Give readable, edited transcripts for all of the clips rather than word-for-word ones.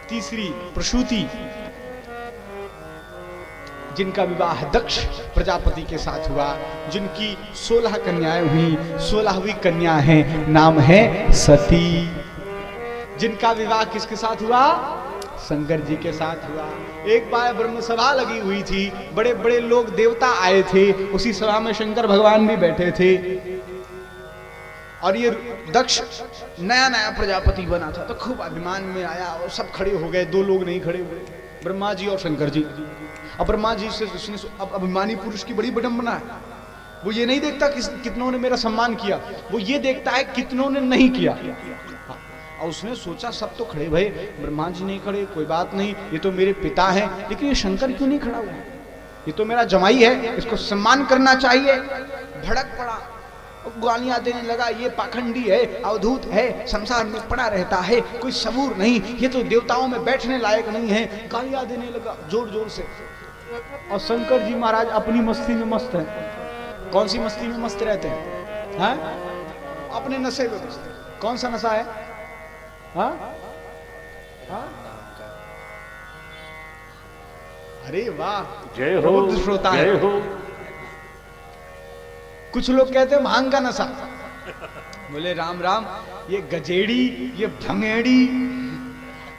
तीसरी प्रसूति, जिनका विवाह दक्ष प्रजापति के साथ हुआ, जिनकी 16 कन्याएं हुई, 16वीं कन्या है नाम है सती। जिनका विवाह किसके साथ हुआ? शंकर जी के साथ हुआ। एक बार ब्रह्म सभा लगी हुई थी, बड़े बड़े लोग देवता आए थे, उसी सभा में शंकर भगवान भी बैठे थे और ये दक्ष नया नया प्रजापति बना था, तो खूब अभिमान में आया और सब खड़े हो गए। 2 लोग नहीं खड़े हुए, ब्रह्मा जी और शंकर जी। अब ब्रह्मा जी से उसने, अब अभिमानी पुरुष की बड़ी विडंबना है, वो ये नहीं देखता कि कितनों ने मेरा सम्मान किया, वो ये देखता है कितनों ने नहीं किया। और उसने सोचा सब तो खड़े भाई, ब्रह्मा जी नहीं खड़े, कोई बात नहीं, ये तो मेरे पिता हैं, लेकिन ये शंकर क्यों नहीं खड़ा हुआ? ये तो मेरा जमाई है, इसको सम्मान करना चाहिए। भड़क पड़ा, गालियां देने लगा, ये पाखंडी है, अवधूत है, संसार में पड़ा रहता है, कोई सबूर नहीं, ये तो देवताओं में बैठने लायक नहीं है। गालियां देने लगा जोर जोर से। और शंकर जी महाराज अपनी मस्ती में मस्त हैं। कौन सी मस्ती में मस्त रहते हैं? हाँ? अपने नशे में मस्त। कौन सा नशा है? हाँ? हाँ? अरे वाह, जय हो, श्रोता जय है। हो। कुछ लोग कहते हैं भांग का नशा। बोले राम राम, ये गजेड़ी, ये भंगेड़ी,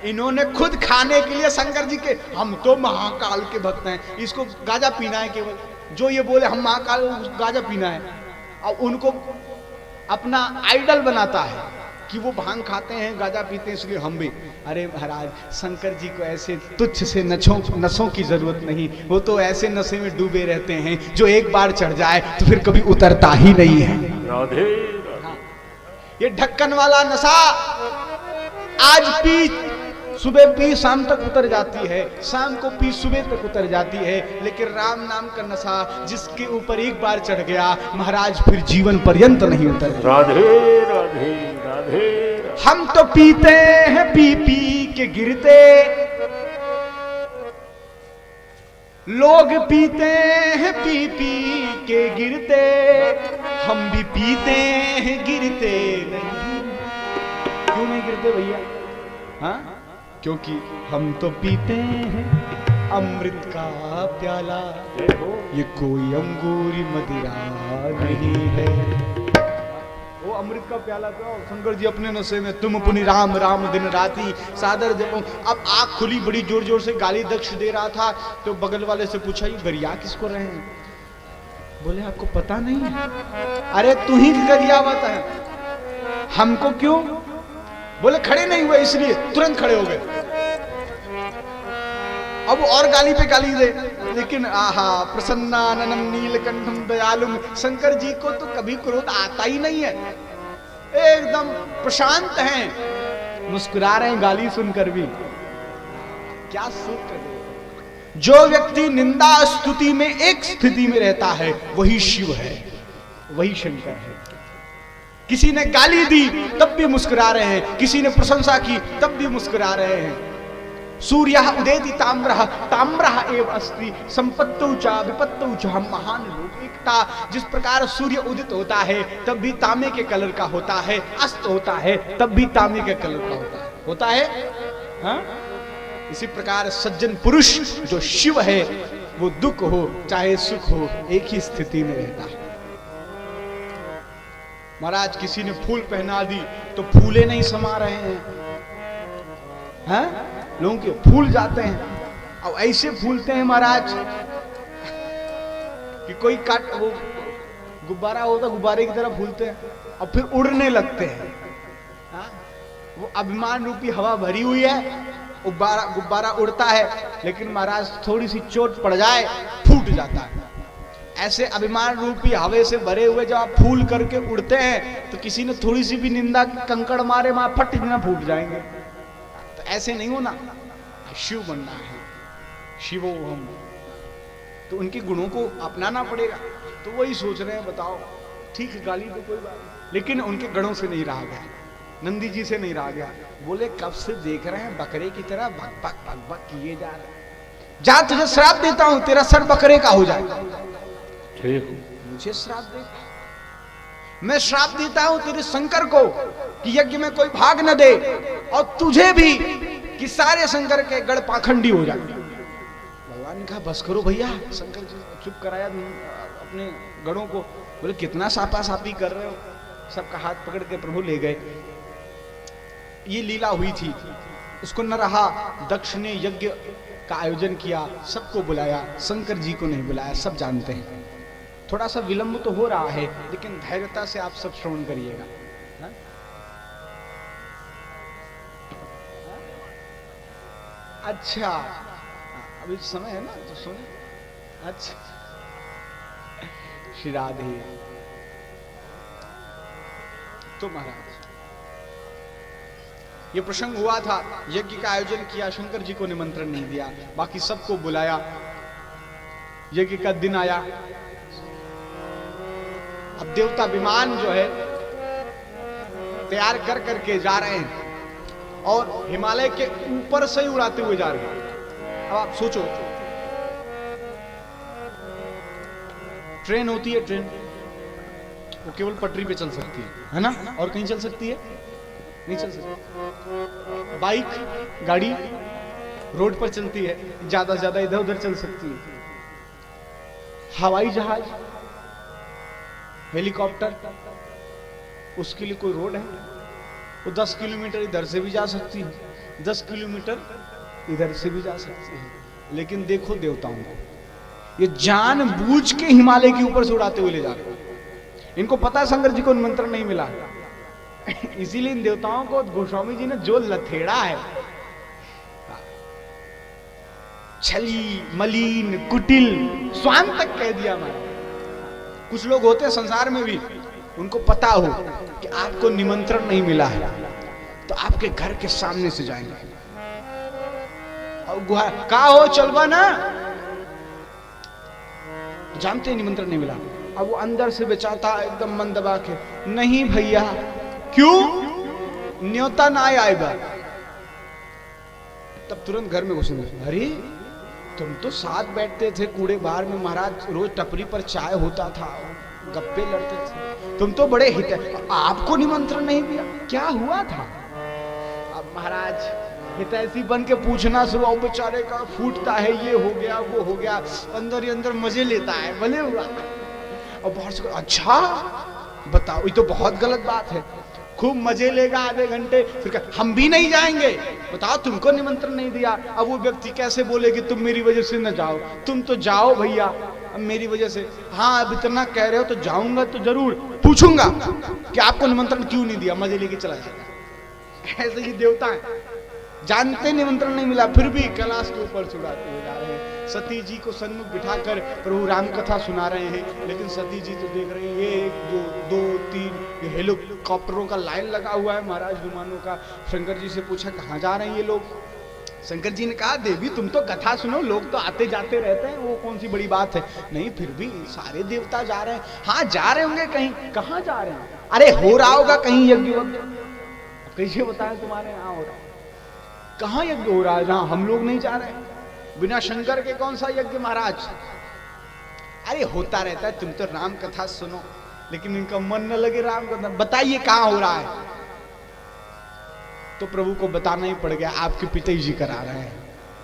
इन्होंने खुद खाने के लिए शंकर जी के, हम तो महाकाल के भक्त हैं, इसको गाजा पीना है केवल। जो ये बोले हम महाकाल, गाजा पीना है, और उनको अपना आइडल बनाता है कि वो भांग खाते हैं, गाजा पीते हैं, इसलिए हम भी। अरे महाराज, शंकर जी को ऐसे तुच्छ से नशों की जरूरत नहीं, वो तो ऐसे नशे में डूबे रहते हैं जो एक बार चढ़ जाए तो फिर कभी उतरता ही नहीं है। राधे। हाँ। ये ढक्कन वाला नशा आज पी, सुबह पी शाम तक उतर जाती है, शाम को पी सुबह तक उतर जाती है, लेकिन राम नाम का नशा जिसके ऊपर एक बार चढ़ गया महाराज फिर जीवन पर्यंत नहीं उतर। राधे राधे राधे। हम तो पीते हैं पी पी के गिरते, लोग पीते हैं पी पी के गिरते, हम भी पीते हैं गिरते नहीं। क्यों नहीं गिरते भैया? हाँ, क्योंकि हम तो पीते हैं अमृत का प्याला, ये कोई अंगूरी मदिरा नहीं है। वो अमृत का प्याला पियो। शंकर जी अपने नशे में, तुम पुनि राम राम दिन राती सादर जपो। अब आंख खुली, बड़ी जोर जोर से गाली दक्ष दे रहा था, तो बगल वाले से पूछा ये गरिया किसको रहे हैं? बोले आपको पता नहीं है? अरे तू ही गरियावत है, हमको क्यों? बोले खड़े नहीं हुए इसलिए, तुरंत खड़े हो गए। अब और गाली पे गाली दे, लेकिन आहा प्रसन्नाननम नीलकंठम दयालुम, शंकर जी को तो कभी क्रोध आता ही नहीं है, एकदम प्रशांत हैं, मुस्कुरा रहे हैं गाली सुनकर भी। क्या सुख है। जो व्यक्ति निंदा स्तुति में एक स्थिति में रहता है वही शिव है, वही शंकर है। किसी ने गाली दी तब भी मुस्कुरा रहे हैं, किसी ने प्रशंसा की तब भी मुस्कुरा रहे हैं। सूर्यः उदेति ताम्रः ताम्रः एव अस्ति संपत्तौ च विपत्तौ च महान लोक एकता। जिस प्रकार सूर्य उदित होता है तब भी तांबे के कलर का होता है, अस्त होता है तब भी तांबे के कलर का होता है। हाँ? इसी प्रकार सज्जन पुरुष जो शिव है वो दुख हो चाहे सुख हो एक ही स्थिति में रहता है। महाराज किसी ने फूल पहना दी तो फूले नहीं समा रहे हैं, हैं? लोगों के फूल जाते हैं। अब ऐसे फूलते हैं महाराज कि कोई काट, वो गुब्बारा होता गुब्बारे की तरह फूलते हैं और फिर उड़ने लगते हैं। हाँ? वो अभिमान रूपी हवा भरी हुई है, गुब्बारा उड़ता है, लेकिन महाराज थोड़ी सी चोट पड़ जाए फूट जाता है। ऐसे अभिमान रूपी हवा से भरे हुए जब आप फूल करके उड़ते हैं तो किसी ने थोड़ी सी भी निंदा कंकड़ मारे वहां फट ना फूट जाएंगे। तो ऐसे नहीं होना, शिव बनना है, शिवो हम, तो उनके गुणों को अपनाना पड़ेगा। तो वही सोच रहे हैं, बताओ ठीक है गाली तो कोई बात, लेकिन उनके गणों से नहीं रहा गया, नंदी जी से नहीं रहा गया। बोले कब से देख रहे हैं बकरे की तरह भक भक भक भक किए जा रहे, जा तुझे श्राप देता हूं, तेरा सर बकरे का हो जाए। मुझे श्राप दे, मैं श्राप देता हूं तेरे शंकर को कि यज्ञ में कोई भाग न दे, और तुझे भी कि सारे शंकर के गढ़ पाखंडी हो जाए। भगवान ने कहा बस करो भैया, शंकर जी चुप कराया अपने गढ़ों को। बोले कितना सापा सापी कर रहे हो, सबका हाथ पकड़ के प्रभु ले गए। ये लीला हुई थी, उसको न रहा। दक्ष ने यज्ञ का आयोजन किया, सबको बुलाया, शंकर जी को नहीं बुलाया, सब जानते हैं। थोड़ा सा विलंब तो हो रहा है, लेकिन धैर्यता से आप सब श्रवण करिएगा। अच्छा अभी समय है ना, तो सुने। अच्छा श्री राधे। तो महाराज ये प्रसंग हुआ था, यज्ञ का आयोजन किया, शंकर जी को निमंत्रण नहीं दिया, बाकी सबको बुलाया। यज्ञ का दिन आया, अब देवता विमान जो है तैयार कर करके जा रहे हैं और हिमालय के ऊपर से ही उड़ाते हुए जा रहे हैं। अब आप सोचो, ट्रेन होती है, ट्रेन वो केवल पटरी पे चल सकती है ना, और कहीं चल सकती है नहीं चल सकती। बाइक गाड़ी रोड पर चलती है, ज्यादा से ज्यादा इधर उधर चल सकती है। हवाई जहाज, हेलीकॉप्टर, उसके लिए कोई रोड है? वो 10 किलोमीटर इधर से भी जा सकती है, 10 किलोमीटर इधर से भी जा सकती है। लेकिन देखो देवताओं को, ये जानबूझ के हिमालय के ऊपर से उड़ाते हुए ले जा रहे हैं। इनको पता है शंकर जी को निमंत्रण नहीं मिला, इसीलिए इन देवताओं को गोस्वामी जी ने जो लथेड़ा है, छली, मलिन, कुटिल, स्वान तक कह दिया मैंने। कुछ लोग होते हैं संसार में भी, उनको पता हो कि आपको निमंत्रण नहीं मिला है तो आपके घर के सामने से जाएंगे और गुहार का हो चलवा ना, जानते हैं निमंत्रण नहीं मिला। अब वो अंदर से बेचाता एकदम मन दबा के, नहीं भैया, क्यों? न्योता ना आएगा। तब तुरंत घर में घुसेंगे, अरे तुम तो साथ बैठते थे कूड़े बाहर में महाराज, रोज टपरी पर चाय होता था, गप्पे लड़ते थे, तुम तो बड़े हित है, आपको निमंत्रण नहीं दिया, क्या हुआ था? अब महाराज हितैषी बन के पूछना शुरू, बेचारे का फूटता है, ये हो गया वो हो गया, अंदर ही अंदर मजे लेता है, भले हुआ। और बाहर से अच्छा बताओ, ये तो बहुत गलत बात है। खूब मजे लेगा आधे घंटे, फिर हम भी नहीं जाएंगे, बताओ तुमको निमंत्रण नहीं दिया। अब वो व्यक्ति कैसे बोले कि तुम मेरी वजह से न जाओ, तुम तो जाओ भैया, अब मेरी वजह से। हाँ अब इतना कह रहे हो तो जाऊंगा, तो जरूर पूछूंगा कि आपको निमंत्रण क्यों नहीं दिया, मजे लेके चला जाएगा। ऐसे ही देवता है, जानते निमंत्रण नहीं मिला फिर भी कैलाश के ऊपर चढ़ाते हुए जा रहे हैं। सती जी को सन्मुख बिठाकर प्रभु राम कथा सुना रहे हैं, लेकिन सती जी तो देख रहे हैं ये 1 2 3 हेलीकॉप्टरों का लाइन लगा हुआ है महाराज, विमानों का। शंकर जी से पूछा कहाँ जा रहे हैं ये लोग? शंकर जी ने कहा देवी तुम तो कथा सुनो, लोग तो आते जाते रहते हैं, वो कौन सी बड़ी बात है। नहीं फिर भी सारे देवता जा रहे हैं। हाँ जा रहे होंगे कहीं, कहाँ जा रहे हैं? अरे हो रहा होगा कहीं यज्ञ। कैसे बताएं तुम्हारे यहाँ हो रहा है? कहाँ यज्ञ हो रहा है जहां हम लोग नहीं जा रहे? बिना शंकर के कौन सा यज्ञ महाराज? अरे होता रहता है, तुम तो राम कथा सुनो, लेकिन इनका मन न लगे राम कथा। बताइए कहां हो रहा है? तो प्रभु को बताना ही पड़ गया, आपके पिताजी करा रहे हैं।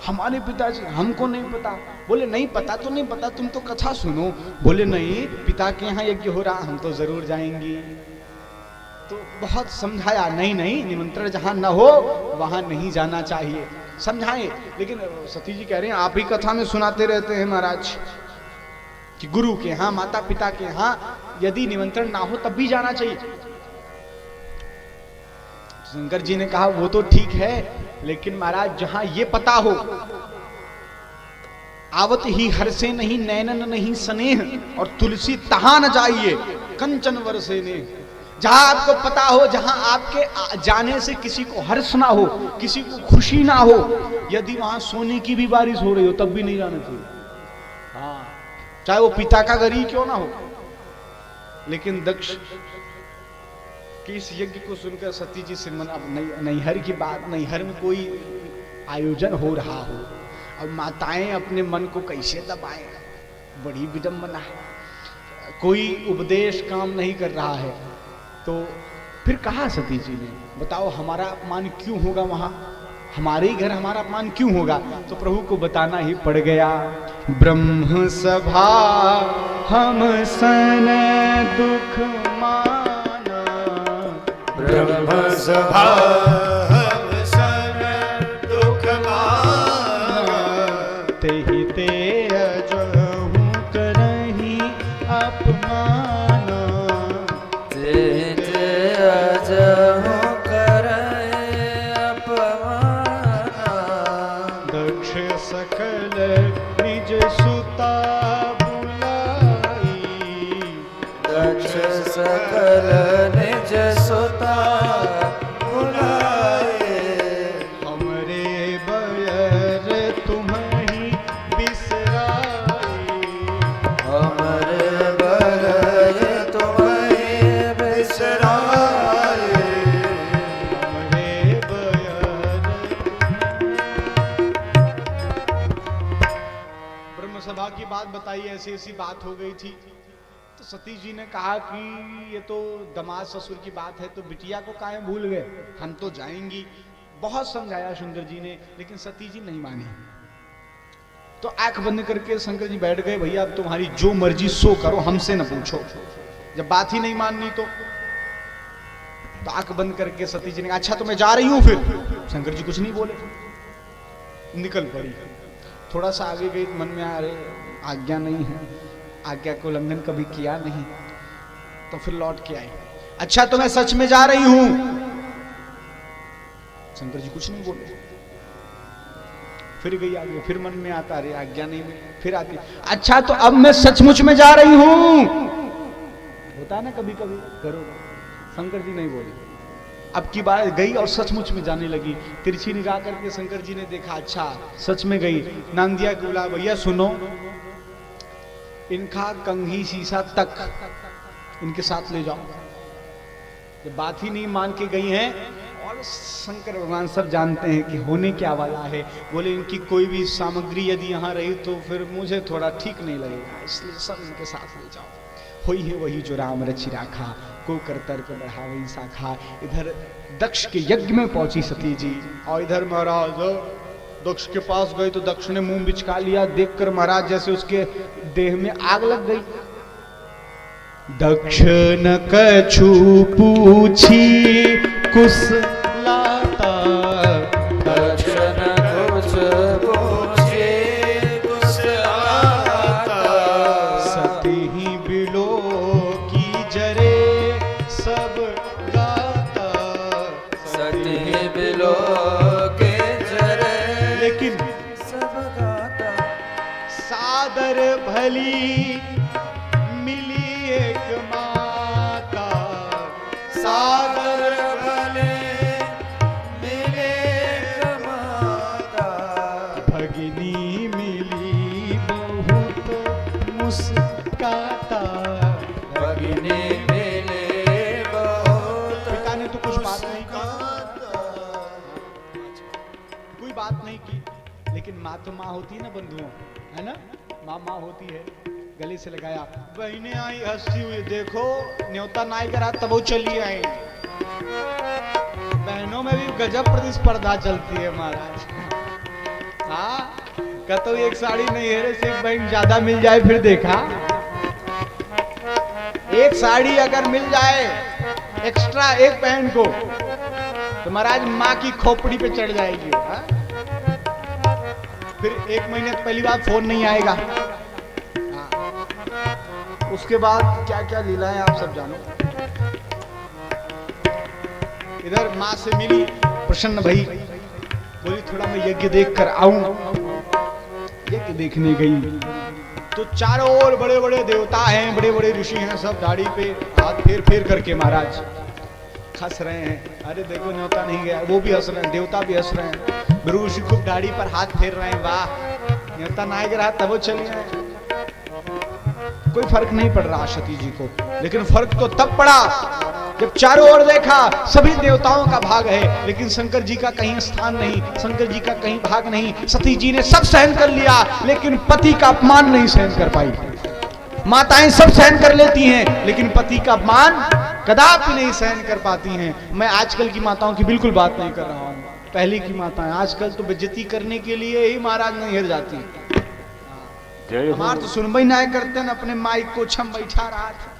हमारे पिताजी, हमको नहीं पता। बोले नहीं पता तो नहीं पता, तुम तो कथा सुनो। बोले नहीं पिता के यहाँ यज्ञ हो रहा, हम तो जरूर जाएंगे। तो बहुत समझाया, नहीं नहीं निमंत्रण जहां न हो वहां नहीं जाना चाहिए, समझाए। लेकिन सती जी कह रहे हैं आप ही कथा में सुनाते रहते हैं महाराज कि गुरु के यहाँ, माता पिता के यहाँ यदि निमंत्रण ना हो तब भी जाना चाहिए। शंकर जी ने कहा वो तो ठीक है, लेकिन महाराज जहां ये पता हो आवत ही हर से नहीं, नैनन नहीं स्नेह, और तुलसी तहां न जाइए कंचन वर्षे ने। जहां आपको पता हो, जहां आपके जाने से किसी को हर्ष ना हो, किसी को खुशी ना हो, यदि वहां सोने की भी बारिश हो रही हो तब भी नहीं जाना चाहिए। हाँ चाहे वो पिता का घर ही क्यों ना हो। लेकिन दक्ष कि इस यज्ञ को सुनकर सती जी से मन, अब नैहर की बात, नैहर में कोई आयोजन हो रहा हो, अब माताएं अपने मन को कैसे दबाएं, बड़ी विडंबना है। कोई उपदेश काम नहीं कर रहा है, तो फिर कहा सती जी ने बताओ हमारा अपमान क्यों होगा वहां? हमारे ही घर हमारा अपमान क्यों होगा? तो प्रभु को बताना ही पड़ गया। ब्रह्म सभा हम सन दुख माना, ब्रह्म सभा हम सन दुख माना, तेहि ते अजहु करहि अपमाना, तेहि ते अजहु करहि अपमाना, दक्ष सकल निज सुता बुलाई, दक्ष सकल निज सुता बुलाए, हमरे बयर तुम्हि बिसराई, हमरे बलय तुम्हें बिसराए, हमरे बयर। ब्रह्म सभा की बात बताई, ऐसी ऐसी बात हो गई थी। तो सती जी ने कहा कि ये तो दामाद ससुर की बात है, तो बिटिया को काहे भूल गए, हम तो जाएंगी। बहुत समझाया शंकर जी ने, लेकिन सती जी नहीं मानी। तो आंख बंद करके शंकर जी बैठ गए, भैया अब तुम्हारी जो मर्जी सो करो, हमसे न पूछो। जब बात ही नहीं माननी तो आंख बंद करके सती जी ने कहा अच्छा तो मैं जा रही हूं। फिर शंकर जी कुछ नहीं बोले, निकल पड़ी। थोड़ा सा आगे गई, मन में आ रहे आज्ञा नहीं है, आज्ञा को उल्लंघन कभी किया नहीं, तो फिर लौट के आई। अच्छा तो मैं सच में जा रही हूं। शंकर जी कुछ नहीं बोले, फिर गई आगे, फिर मन में आता अरे आज्ञा नहीं मिली, फिर आती अच्छा तो अब मैं सचमुच में जा रही हूं। होता है ना कभी कभी करो। शंकर जी नहीं बोले। अब की बार गई और सचमुच में जाने लगी। तिरछी निगाह करके शंकर जी ने देखा अच्छा सच में गई। नांदिया को बोला भैया सुनो, इनका कंघी शीशा तक इनके साथ ले जाओ। जब बात ही नहीं मान के गई हैं, और शंकर भगवान सब जानते हैं कि होने क्या वाला है। बोले इनकी कोई भी सामग्री यदि यहाँ रही तो फिर मुझे थोड़ा ठीक नहीं लगेगा, इसलिए सब इनके साथ ले जाओ। होई है वही जो राम रचि राखा, को कर तर्क बढ़ावई शाखा। इधर दक्ष के यज्ञ में पहुंची सती जी, और इधर महाराज दक्ष के पास गए तो दक्ष ने मुंह बिचका लिया। देखकर महाराज जैसे उसके देह में आग लग गई। दक्ष न कछु पूछी कुशलाता, दक्ष न कुछ पूछे कुशलाता, सती ही बिलो की जरे सब गाता। सती बिलो के जरे लेकिन सब गाता। सादर भली मिली एक माता, सागर भले मिले माता, भगिनी मिली बहुत मुस्काता। भगिनी मिले बहुत। पिता ने तो कुछ बात नहीं की, कोई बात नहीं की, लेकिन माँ तो माँ होती है ना बंधुओं, है ना, माँ माँ होती है। गले से लगाया, बहनें आई हंसती हुई, देखो न्योता नाई करा तब वो चली आई। बहनों में भी गजब प्रतिस्पर्धा चलती है महाराज। हाँ कहते एक साड़ी नहीं है से एक बहन ज्यादा मिल जाए फिर देखा। एक साड़ी अगर मिल जाए एक्स्ट्रा एक बहन को तो महाराज माँ की खोपड़ी पे चढ़ जाएगी। हाँ? फिर एक महीने तो पहली बार फोन नहीं आएगा। उसके बाद क्या क्या लीला है आप सब जानो। इधर माँ से मिली, प्रसन्न भई, बोली थोड़ा मैं यज्ञ देख कर आऊं। यज्ञ देखने गई तो चारों ओर बड़े बड़े देवता हैं, बड़े बड़े ऋषि हैं, सब दाढ़ी पे हाथ फेर फेर करके महाराज हंस रहे हैं। अरे देखो न्योता नहीं गया, वो भी हंस रहे हैं, देवता भी हंस रहे हैं, ऋषि खूब दाढ़ी पर हाथ फेर रहे हैं, वाह न्योता ना गया तब वो चली आए। कोई फर्क नहीं पड़ रहा सती जी को, लेकिन फर्क तो तब पड़ा जब चारों ओर देखा सभी देवताओं का भाग है, लेकिन शंकर जी का कहीं स्थान नहीं, शंकर जी का कहीं भाग नहीं। सती जी ने सब सहन कर लिया, लेकिन पति का अपमान नहीं सहन कर पाई। माताएं सब सहन कर लेती हैं, लेकिन पति का अपमान कदापि नहीं सहन कर पाती हैं। मैं आजकल की माताओं की बिल्कुल बात नहीं कर रहा हूं, पहले की माताएं, आजकल तो बेइज्जती करने के लिए ही महाराज नहीं हिर जाती। जय हो हमार तो सुनबई ना करते हैं, अपने माइक को छम बैठा रहा था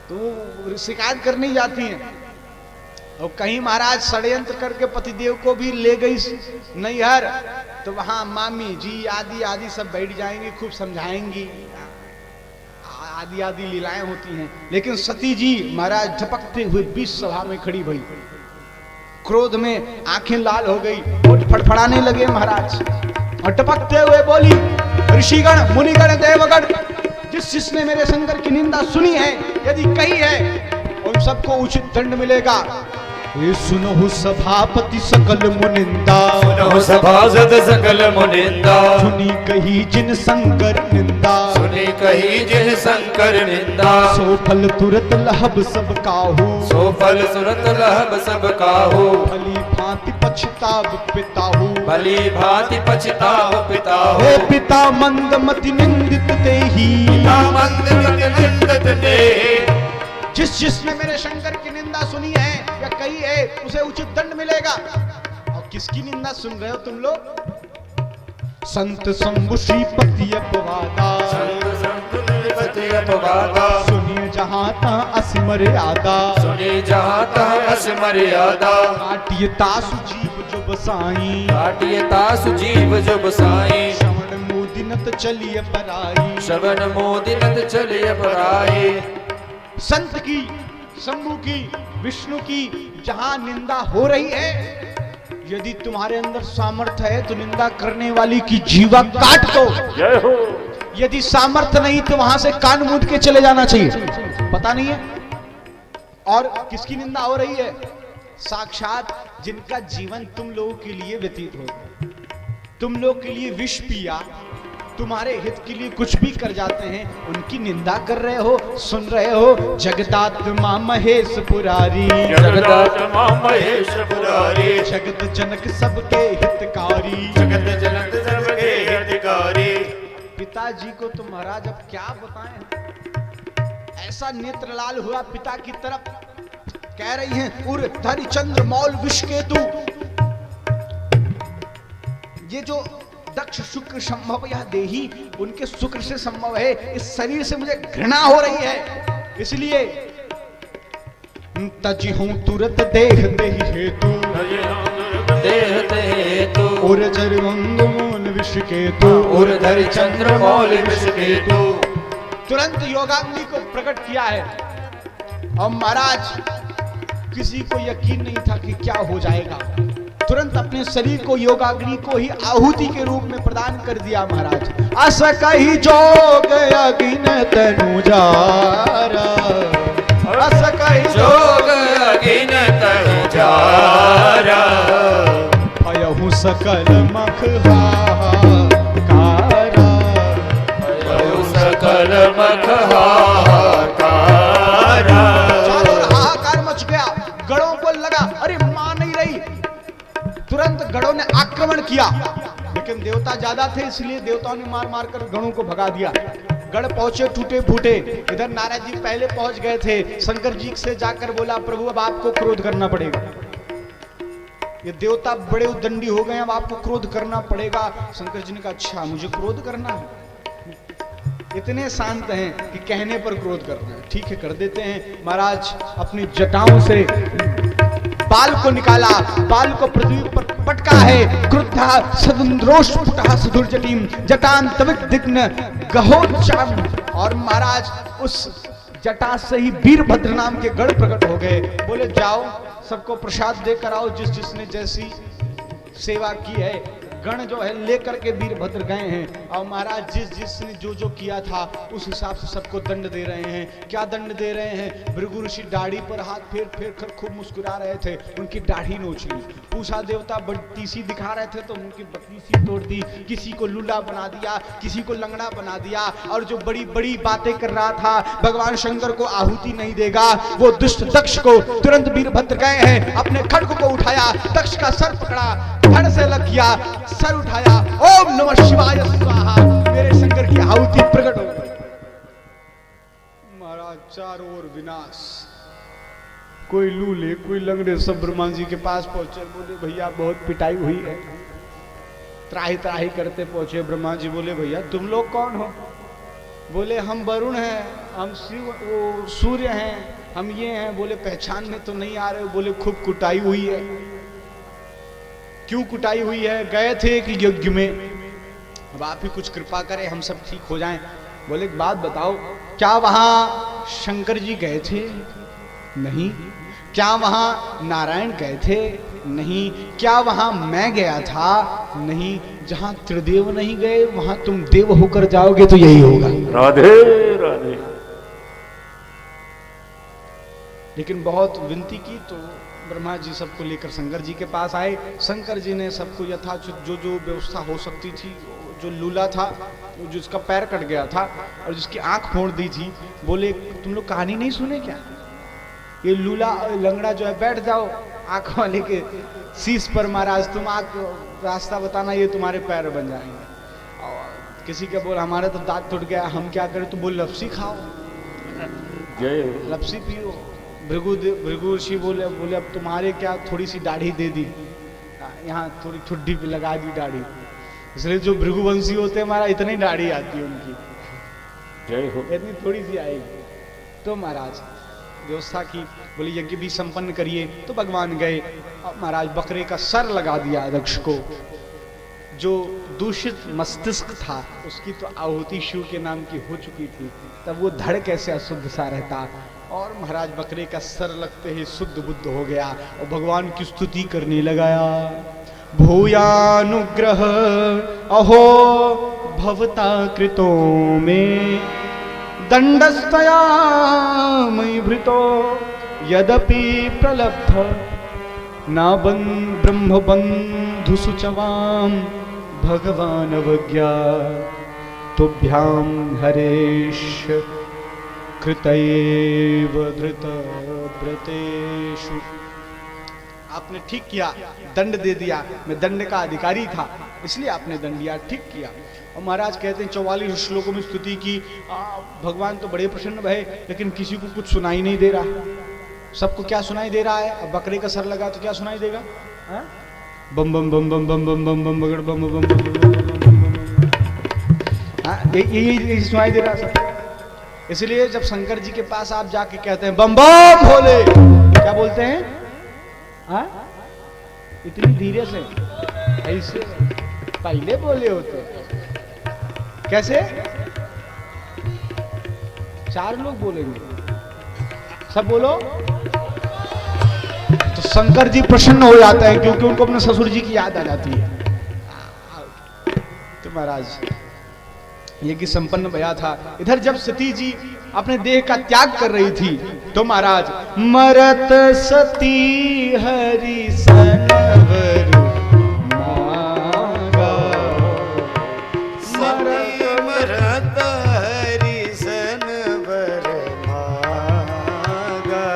तो शिकायत करने जाती हैं। और कहीं महाराज षड्यंत्र करके पतिदेव को भी ले गई नैहर, तो वहां मामी जी आदि आदि सब बैठ जाएंगी, खूब समझाएंगी, आदि आदि लीलाएं होती हैं। लेकिन सती जी महाराज झपकते हुए बीच सभा में खड़ी भई, क्रोध में आंखें लाल हो गई, होठ फड़फड़ाने लगे महाराज और टपकते हुए बोली, ऋषिगण मुनिगण देवगण, जिसने मेरे शंकर की निंदा सुनी है यदि कही है, उन सबको उचित दंड मिलेगा। ये सुनो सभापति सकल मुनिंदा, सुनो सभासद सकल मुनिंदा, सुनी कही जिन शंकर निंदा, सुनी कही जिन शंकर निंदा, सो फल तुरत लहब सब काहू, सो फल सुरत लहब सब काहू, भली भांति पछताव पिताहू, भली भांति पछताव पिताहू, हे पिता मंदमति निंदित तेहि, मंद निंदित ते, जिसने मेरे शंकर की निंदा सुनी है या कही है उसे उचित दंड मिलेगा। और किसकी निंदा सुन रहे हो तुम लोग? संत शंभु श्रीपति अपवादा, संत संत अपवादा, सुनिए जहां तहां असमर्यादा, सुनी जहाँ तहाँ असमर्यादा, काटियता सुजीव जो बसाई, काटियता सुजीव जो बसाई, श्रवण मोदिनत चलिए पराई, श्रवण मोदिनत चलिए पराई। संत की, शंभु की, विष्णु की जहां निंदा हो रही है, यदि तुम्हारे अंदर सामर्थ्य है तो निंदा करने वाली की जीवा काट दो। जय हो यदि सामर्थ्य नहीं तो वहां से कान मूंद के चले जाना चाहिए। पता नहीं है। और किसकी निंदा हो रही है? साक्षात जिनका जीवन तुम लोगों के लिए व्यतीत हो, तुम लोग के लिए विष पिया, तुम्हारे हित के लिए कुछ भी कर जाते हैं, उनकी निंदा कर रहे हो, सुन रहे हो। जगदात्मा महेश पुरारी, जगदात्मा महेश पुरारी, जगत जनक सबके हितकारी, जगत जनक सबके हितकारी। पिताजी को तो महाराज अब क्या बताएं, ऐसा नेत्र लाल हुआ पिता की तरफ। कह रही हैं उर धरि चंद्र मौल विष केतु, ये जो दक्ष शुक्र संभव यह देही उनके शुक्र से संभव है, इस शरीर से मुझे घृणा हो रही है, इसलिए तजी हूं तुरंत देह देही हेतु, देह हेतु, और जर मंगमोल विष केतु, और धरि चंद्र मौल विष केतु। तुरंत योगाग्नि को प्रकट किया है। और महाराज किसी को यकीन नहीं था कि क्या हो जाएगा, तुरंत अपने शरीर को योगाग्नि को ही आहुति के रूप में प्रदान कर दिया महाराज। अस कही जोग अगिन तनु जारा, अस कही जोग अगिन तनु जारा, भयहु सकल मख हाहाकारा, भयहु सकल मख हाहाकारा। चारों ओर हाहाकार मच गया, गणों को लगा अरे मां नहीं रही, तुरंत गणों ने आक्रमण किया, लेकिन देवता ज्यादा थे इसलिए देवताओं ने मार मार कर गणों को भगा दिया। गण पहुंचे टूटे फूटे, इधर नारद जी पहले पहुंच गए थे, शंकर जी से जाकर बोला प्रभु अब आपको क्रोध करना पड़ेगा, ये देवता बड़े उद्दंडी हो गए, अब आपको क्रोध करना पड़ेगा। शंकर जी ने कहा अच्छा मुझे क्रोध करना है, इतने शांत हैं कि कहने पर क्रोध करना है, ठीक है कर देते हैं। महाराज अपनी जटाओं से बाल को निकाला, बाल को पृथ्वी पर पटका है, क्रुद्धा सदुन्द्रोष पुटः सुदुर्जटिम जटान तविग्दिग्न गहोच्चाम। और महाराज उस जटा से ही वीरभद्र नाम के गण प्रकट हो गए। बोले जाओ सबको प्रसाद देकर आओ, जिस जिसने जैसी सेवा की है। गण जो है लेकर के वीरभद्र गए हैं और महाराज जिस जिसने जो जो किया था उस हिसाब से सबको दंड दे रहे हैं। क्या दंड दे रहे हैं? भृगु ऋषि दाढ़ी पर हाथ फेर फेर कर खूब मुस्कुरा रहे थे, उनकी दाढ़ी नोच ली। पूषा देवता बत्तीसी दिखा रहे थे तो उनकी बत्तीसी तोड़ दी, किसी को लूला बना दिया, किसी को लंगड़ा बना दिया। और जो बड़ी बड़ी बातें कर रहा था भगवान शंकर को आहुति नहीं देगा, वो दुष्ट दक्ष को तुरंत वीरभद्र गए हैं, अपने खड्ग को उठाया, दक्ष का सर पकड़ा, धड़ से लग किया, सर उठाया, ओम नमः शिवाय स्वाहा, मेरे शंकर की आहुति प्रकट हो गई। महाराज चारों ओर विनाश, कोई लूले कोई लंगड़े सब ब्रह्मा जी के पास पहुंचे, बोले भैया बहुत पिटाई हुई है। त्राही त्राही करते पहुंचे, ब्रह्मा जी बोले भैया तुम लोग कौन हो? बोले हम वरुण हैं, हम शिव वो सूर्य हैं, हम ये हैं। बोले पहचान में तो नहीं आ रहे हो? बोले खूब कुटाई हुई है। क्यों कुटाई हुई है? गए थे एक यज्ञ में, अब आप ही कुछ कृपा करें हम सब ठीक हो जाएं। बोले एक बात बताओ, क्या वहां शंकर जी गए थे? नहीं। क्या वहां नारायण गए थे? नहीं। क्या वहां मैं गया था? नहीं। जहां त्रिदेव नहीं गए वहां तुम देव होकर जाओगे तो यही होगा। राधे राधे। लेकिन बहुत विनती की तो ब्रह्मा जी सबको लेकर शंकर जी के पास आए। शंकर जी ने सबको यथाचित जो जो व्यवस्था हो सकती थी, जो लूला था, जिसका पैर कट गया था और जिसकी आंख फोड़ दी थी, बोले तुम लोग कहानी नहीं सुने क्या? ये लूला लंगड़ा जो है बैठ जाओ आंख वाले के शीश पर, महाराज तुम आंख रास्ता बताना, ये तुम्हारे पैर बन जाएंगे। और किसी का बोल हमारा तो दांत टूट गया, हम क्या करें? तो बोल लपसी खाओ, जय लपसी पियो। भृगु ऋषि बोले अब तुम्हारे क्या थोड़ी सी दाढ़ी दे दी, यहाँ थोड़ी ठुड्डी पे लगा दी दाढ़ी, इसलिए जो भृगुवंशी होते हैं हमारा इतनी दाढ़ी आती है उनकी, जय हो। इतनी थोड़ी सी आएगी। तो महाराज व्यवस्था की, बोले यज्ञ भी संपन्न करिए। तो भगवान गए और महाराज बकरे का सर लगा दिया दक्ष को। जो दूषित मस्तिष्क था उसकी तो आहुति शिव के नाम की हो चुकी थी, तब वो धड़ कैसे अशुद्ध सा रहता। और महाराज बकरे का सर लगते ही शुद्ध बुद्ध हो गया और भगवान की स्तुति करने लगाया। भूयानुग्रह अहो भवता कृतो में दंडस्तया मयि भृतो यदपि प्रलब्ध न ब्रह्म बंधुषु च वाम भगवान अवज्ञा तुभ्यां हरेश कृतैव धृत व्रतेषु। आपने ठीक किया, दंड दे दिया, मैं दंड का अधिकारी था इसलिए आपने दंड दिया, ठीक किया। और महाराज कहते हैं 44 श्लोकों में स्तुति की, भगवान तो बड़े प्रसन्न भये, लेकिन किसी को कुछ सुनाई नहीं दे रहा। सबको क्या सुनाई दे रहा है? अब बकरे का सर लगा तो क्या सुनाई देगा? बम बम बम बम बम बम बम बम बगड़ बम बम बम, यही सुनाई दे रहा सब। इसलिए जब शंकर जी के पास आप जाके कहते हैं बम बम भोले, क्या बोलते हैं? हाँ, इतनी धीरे से, ऐसे पहले बोले होते। कैसे? 4 लोग बोलेंगे, सब बोलो तो शंकर जी प्रसन्न हो जाते हैं, क्योंकि उनको अपने ससुर जी की याद आ जाती है। तो महाराज ये कि संपन्न भया था। इधर जब सती जी अपने देह का त्याग कर रही थी तो महाराज मरत सती हरि सनवर मागा, मरत हरि सनवर मागा,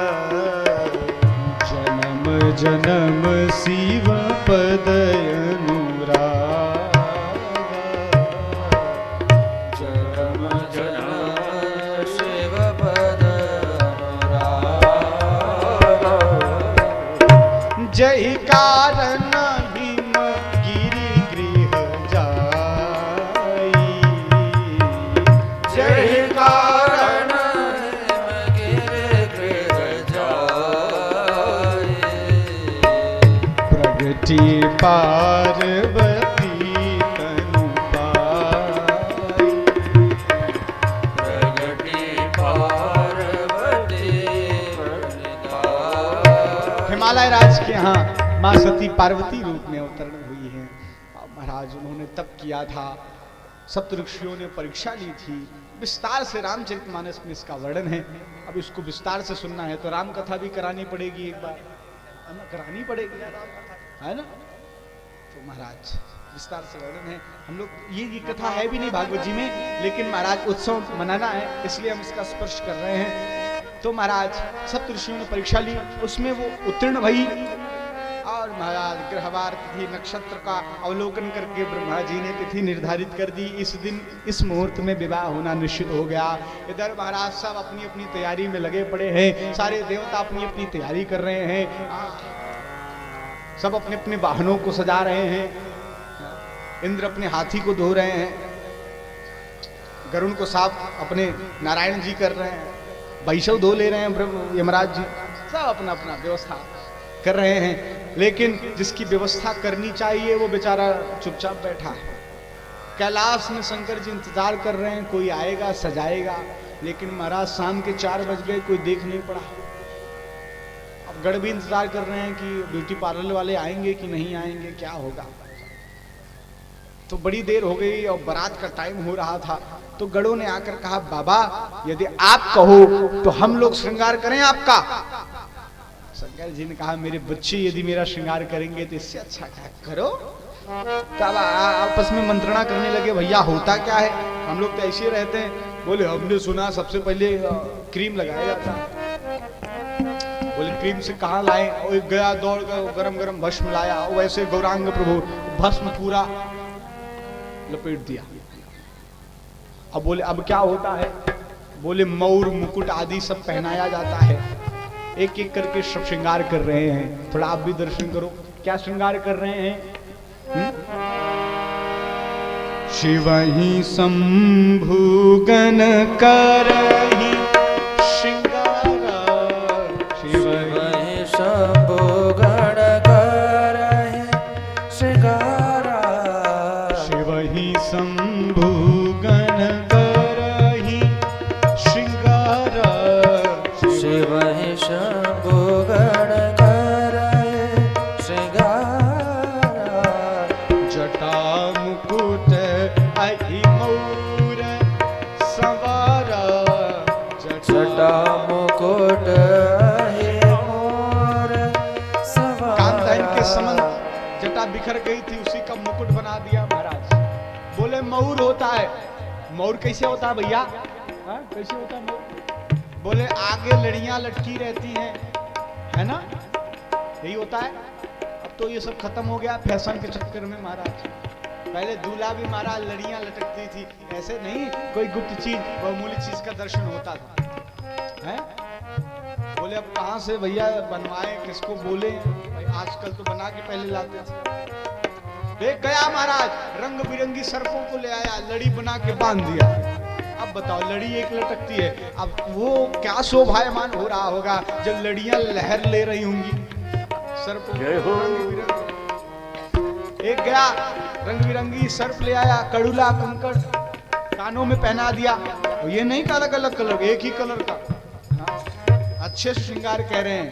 जन्म जन्म शिव पद जय कारण भीम गिरि गृह जाई, जय कारण गिरि गृह जाई, प्रगति पार्वती तनु पाई, प्रगति पार्वती हिमालय राज के यहाँ माँ सती पार्वती रूप में अवतरण हुई हैं। महाराज उन्होंने तप किया था, सप्त ऋषियों ने परीक्षा ली थी। विस्तार से रामचरितमानस में इसका वर्णन है। अब इसको विस्तार से सुनना है तो राम कथा भी करानी पड़ेगी, एक बार करानी पड़ेगी, है ना? तो महाराज विस्तार से वर्णन है। हम लोग ये कथा है भी नहीं भागवत जी में, लेकिन महाराज उत्सव मनाना है इसलिए हम इसका स्पर्श कर रहे हैं। तो महाराज सप्त ऋषियों ने परीक्षा ली, उसमें वो उत्तीर्ण भई। और महाराज ग्रहवार तिथि नक्षत्र का अवलोकन करके ब्रह्मा जी ने तिथि निर्धारित कर दी। इस दिन इस मुहूर्त में विवाह होना निश्चित हो गया। इधर महाराज सब अपनी अपनी तैयारी में लगे पड़े हैं, सारे देवता अपनी अपनी तैयारी कर रहे हैं, सब अपने अपने वाहनों को सजा रहे हैं। इंद्र अपने हाथी को धो रहे हैं, गरुण को साफ अपने नारायण जी कर रहे हैं, वैष्णव धो ले रहे हैं यमराज जी, सब अपना अपना व्यवस्था कर रहे हैं। लेकिन जिसकी व्यवस्था करनी चाहिए वो बेचारा चुपचाप बैठा है। कैलाश में शंकर जी इंतजार कर रहे हैं, कोई आएगा सजाएगा, लेकिन महाराज शाम के 4 बज गए, कोई देख नहीं पड़ा। अब गढ़ भी इंतजार कर रहे हैं कि ब्यूटी पार्लर वाले आएंगे कि नहीं आएंगे, क्या होगा। तो बड़ी देर हो गई और बारात का टाइम हो रहा था। तो गढ़ों ने आकर कहा, बाबा यदि आप कहो तो हम लोग श्रृंगार करें आपका। शंकर जी ने कहा, मेरे बच्चे यदि मेरा श्रृंगार करेंगे तो इससे अच्छा क्या करो। तब आपस में मंत्रणा करने लगे, भैया होता क्या है, हम लोग तो ऐसे रहते हैं। बोले हमने सुना सबसे पहले क्रीम लगाया जाता है। बोले क्रीम से कहाँ लाए, और गया दौड़ कर गरम गरम भस्म लाया, वैसे गौरांग प्रभु भस्म पूरा लपेट दिया। अब बोले अब क्या होता है, बोले मौर मुकुट आदि सब पहनाया जाता है। एक एक करके सब श्रृंगार कर रहे हैं। थोड़ा आप भी दर्शन करो, क्या श्रृंगार कर रहे हैं। शिव ही शंभु गण करहि श्रृंगार, शिव वही शंभु गण करहि श्रृंगार, शिव ही शंभु गण करहि श्रृंगार, शिव ही शंभु गण करहि श्रृंगार, जटा मुकुट अहि मौर सवार, जटा मुकुट अहि मोर सवार। कांतायन के समान जटा बिखर गई थी, उसी का मुकुट बना दिया महाराज। बोले मौर होता है। मौर कैसे होता है भैया, कैसे होता है मौर। बोले आगे लड़ियां लटकी रहती हैं, है ना, यही होता है। अब तो ये सब खत्म हो गया फैशन के चक्कर में महाराज। पहले दूल्हा भी महाराज लड़ियां लटकती थी, ऐसे नहीं कोई गुप्त चीज बहुमूल्य चीज का दर्शन होता था, है। बोले अब कहां से भैया बनवाए, किसको बोले, भाई आजकल तो बना के पहले लाते थे। देख गया महाराज, रंग बिरंगी सर्पों को ले आया, लड़ी बना के बांध दिया। अब बताओ लड़ी एक लटकती है, अब वो क्या शोभायमान हो रहा होगा जब लड़ियां लहर ले रही होंगी सर्पों। जय हो। एक गया रंग बिरंगी सर्प ले आया, कड़ूला कंकड़ कानों में पहना दिया। ये नहीं का अलग अलग कलर, एक ही कलर का। हाँ, अच्छे श्रृंगार कह रहे हैं।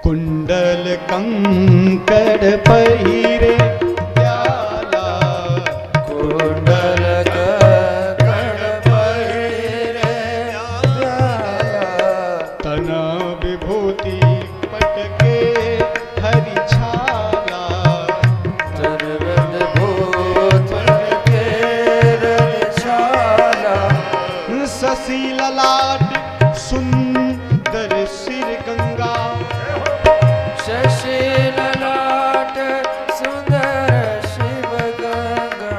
कुंडल कंकड़ पहिरे प्याला, कुंडल कंकड़ पहिरे प्याला, तना विभूति पटके हरि छाला, तन विभूत पटके हरि छाला, शशि ललाट सुंदर सिर गंगा, शशि ललाट सुंदर शिव गंगा,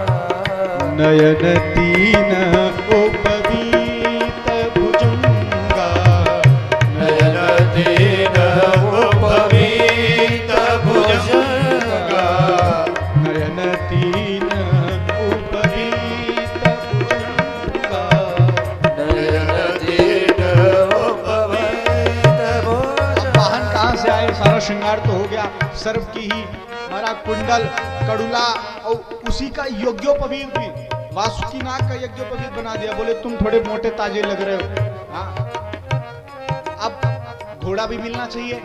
नयन तीन उपवीत भुजंगा, नयन दीन उपवीत भुजंगा, नयन तीन उपवीत भुजंगा। नयन दीन उपवीत भुजंगा। वाहन कहाँ से आए, सारा श्रृंगार तो हो गया। सर्व की ही हमारा कुंडल कड़ूला और उसी का यज्ञोपवीत भी, वासुकी नाग का यज्ञोपवीत बना दिया। बोले तुम थोड़े मोटे ताजे लग रहे हो। हाँ, अब घोड़ा भी मिलना चाहिए।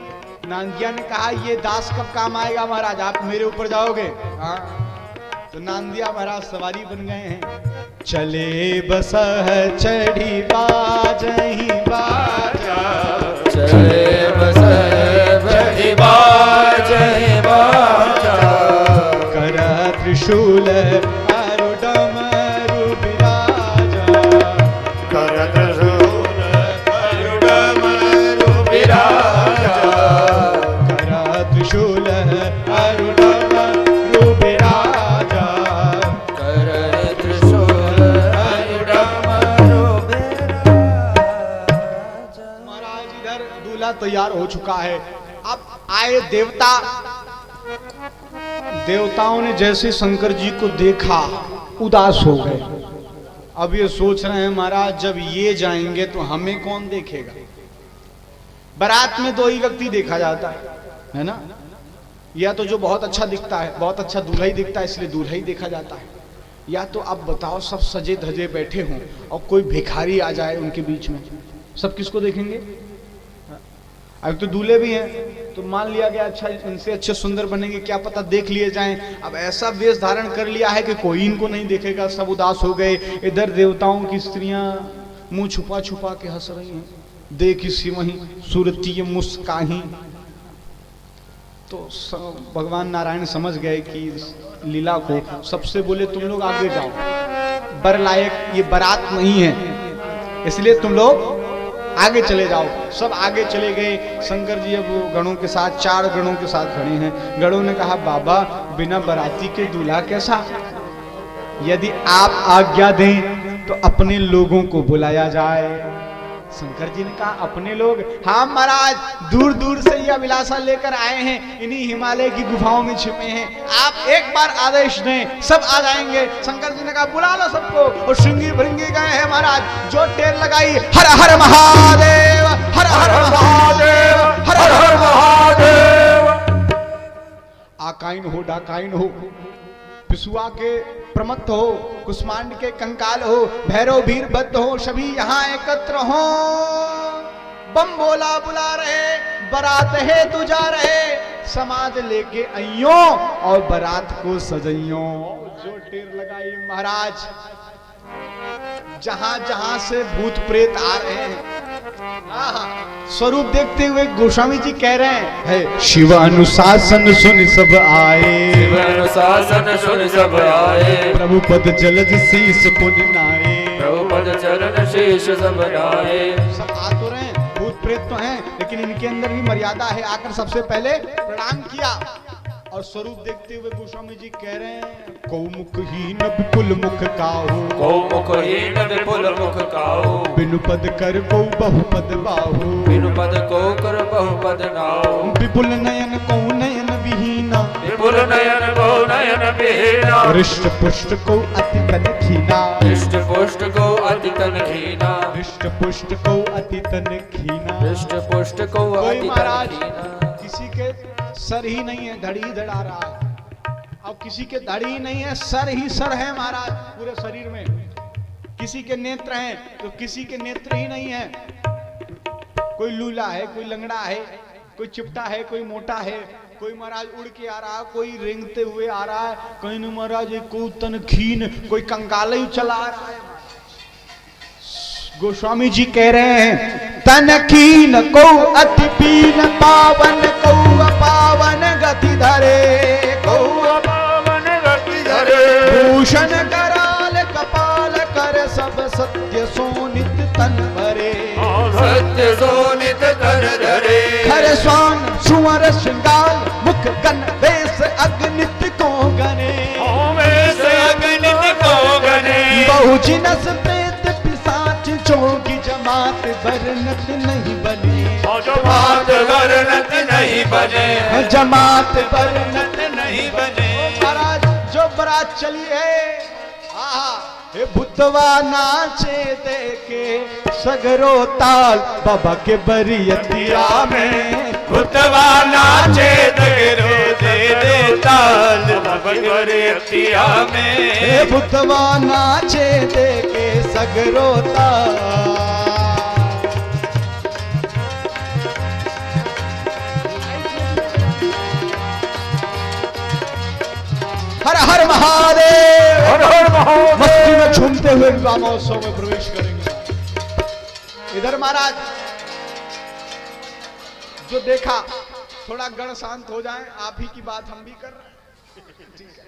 नांदिया ने कहा ये दास कब काम आएगा महाराज, आप मेरे ऊपर जाओगे। हाँ, तो नांदिया महाराज सवारी बन गए हैं। चले बसह चढ़ी बाजही बाजा, चले बसह बड़ी बाजहि बाजा, कर त्रिशूल आरु डमरू विराजा, कर त्रिशूल आरु डमरू विराजा, कर तैयार हो चुका है। अब आए देवता, देवताओं ने जैसे शंकर जी को देखा उदास हो गए। अब ये सोच रहे हैं महाराज जब ये जाएंगे तो हमें कौन देखेगा। बारात में दो ही व्यक्ति देखा जाता है ना, या तो जो बहुत अच्छा दिखता है, बहुत अच्छा दूल्हा ही दिखता है इसलिए दूल्हा ही देखा जाता है, या तो अब बताओ सब सजे धजे बैठे हों और कोई भिखारी आ जाए उनके बीच में, सब किसको देखेंगे। अब तो दूल्हे भी हैं तो मान लिया गया अच्छा इनसे अच्छे सुंदर बनेंगे, क्या पता देख लिए जाएं। अब ऐसा वेश धारण कर लिया है कि कोई इनको नहीं देखेगा, सब उदास हो गए। इधर देवताओं की स्त्रियां मुंह छुपा छुपा के हंस रही हैं, देख इसी वहीं सूरती मुस्काही। तो भगवान नारायण समझ गए कि लीला को, सबसे बोले तुम लोग आगे जाओ, बर लायक ये बारात नहीं है इसलिए तुम लोग आगे चले जाओ। सब आगे चले गए। शंकर जी अब गणों के साथ, 4 गणों के साथ खड़े हैं। गणों ने कहा बाबा बिना बाराती के दूल्हा कैसा, यदि आप आज्ञा दें तो अपने लोगों को बुलाया जाए। शंकर जी ने कहा अपने लोग, हाँ महाराज दूर दूर से ये अभिलाषा लेकर आए हैं, इन्हीं हिमालय की गुफाओं में छिपे हैं, आप एक बार आदेश दें सब आ जाएंगे। शंकर जी ने कहा बुला लो सबको, और श्रृंगी भृंगी गए हैं महाराज। जो टेर लगाई हर हर महादेव, हर हर महादेव, हर हर महादेव। आकाइन हो डाकाइन हो, पिसुआ के प्रमत्त हो, कुष्मांड के कंकाल हो, भैरव भीर बद्ध हो, सभी यहाँ एकत्र हो। बम बोला बुला रहे, बारात है तू जा रहे, समाज लेके आइयो और बारात को सजइयो। जो टेर लगाई महाराज, जहां जहां से भूत प्रेत आ रहे हैं, स्वरूप देखते हुए गोस्वामी जी कह रहे हैं शिवानुशासन सुन सब आए, शिवानुशासन सुन सब आए, प्रभु पद जलज शीस पुन नाए, प्रभु पद चरण शीश सब नाए। सब आ तो रहे हैं, भूत प्रेत तो हैं, लेकिन इनके अंदर भी मर्यादा है। आकर सबसे पहले प्रणाम किया और स्वरूप देखते हुए गोस्वामी जी कह रहे हैं कौ मुखहीन विपुल मुख काहू, कौ मुखहीन विपुल मुख काहू, बिनु पद कर कौ बहुपद बाहू, बिनु पद को कर बहुपद नाऊ, विपुल नयन कौ नयन विहीना, विपुल नयन को नयन विहीना, हृष्ट पुष्ट को अति तन खीना, हृष्ट पुष्ट को अति तन खीना, हृष्ट पुष्ट को अति तन खीना। हृष्ट पुष्ट को कोई अति महाराज तन खीना। किसी के सर ही नहीं है, धड़ ही धड़ आ रहा है। अब किसी के धड़ ही नहीं है, सर ही सर है महाराज पूरे शरीर में। किसी के नेत्र हैं तो किसी के नेत्र ही नहीं है। कोई लूला है, कोई लंगड़ा है, कोई चिपटा है, कोई मोटा है, कोई महाराज उड़ के आ रहा है, कोई रेंगते हुए आ रहा है, कोई न महाराज को तनखीन, कोई कंकाल ही चला आ रहा है। गोस्वामी जी कह रहे हैं तनखीन को अति पीन, पावन को अपावन गति धरे, को पावन गति धरे, भूषण कराल कपाल कर सब सत्य सोनित तन भरे, सत्य सोनित तन धरे, खर स्वान सुवर श्रृंगार मुख गण वेश अग्नित को गने, वेश अग्नित को गने, बहु जिनस प्रेत पिशाच जोगी जमात वर्णत नहीं बने, जमात वर्णत नहीं बने, जमात वर्णत नहीं बने। महाराज जो बारात चली है, हे बुद्धवा नाचे देखे सगरो ताल बाबा के बरियतिया में, बुद्धवा नाचे सगरो दे ताल बाबा के बरियतिया में, हे बुद्धवा नाचे देखे सगरो ताल। हर हर महादेव, हर हर महादेव। मस्ती में झूमते हुए विवाह महोत्सव में प्रवेश करेंगे। इधर महाराज जो देखा, थोड़ा गण शांत हो जाए, आप ही की बात हम भी कर रहे हैं, ठीक है,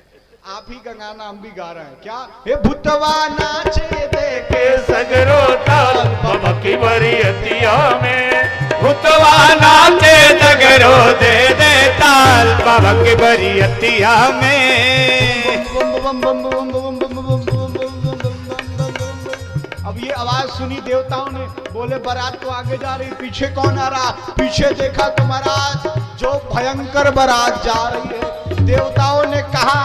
आप ही का गाना हम भी गा रहे हैं। क्या हे भुतवा नाचे देखे सगरो ताल बाबा की बरियतिया में, भुतवा नाचे सगरो दे ताल बाबा की बरियतिया में। बम बम बम बम बम बम बम बम बम बम बम बम बम। अब ये आवाज सुनी देवताओं ने, बोले बारात तो आगे जा रही, पीछे कौन आ रहा? पीछे देखा तो महाराज जो भयंकर बारात जा रही है। देवताओं ने कहा